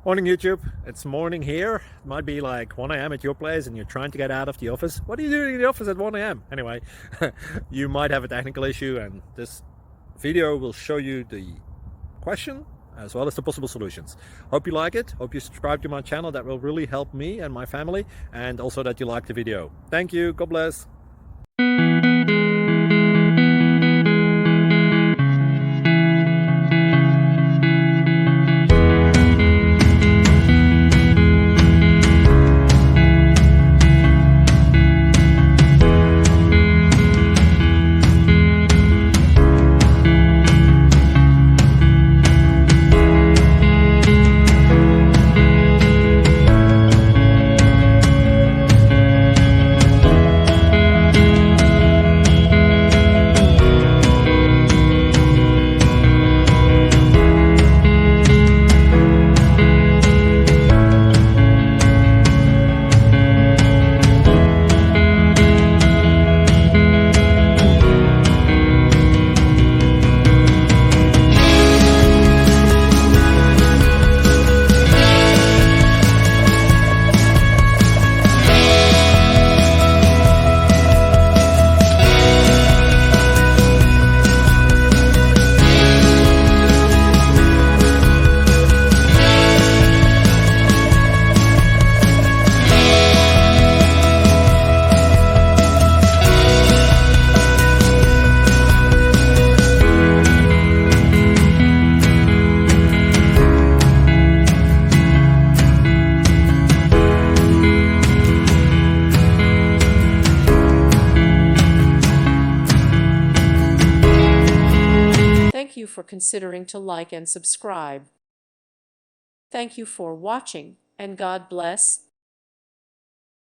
Morning YouTube, it's morning here. It might be like 1 a.m. at your place and you're trying to get out of the office. What are you doing in the office at 1 a.m.? Anyway, you might have a technical issue and this video will show you the question as well as the possible solutions. Hope you like it, hope you subscribe to my channel. That will really help me and my family, and also that you like the video. Thank you, God bless. Thank you for considering to like and subscribe. Thank you for watching, and God bless.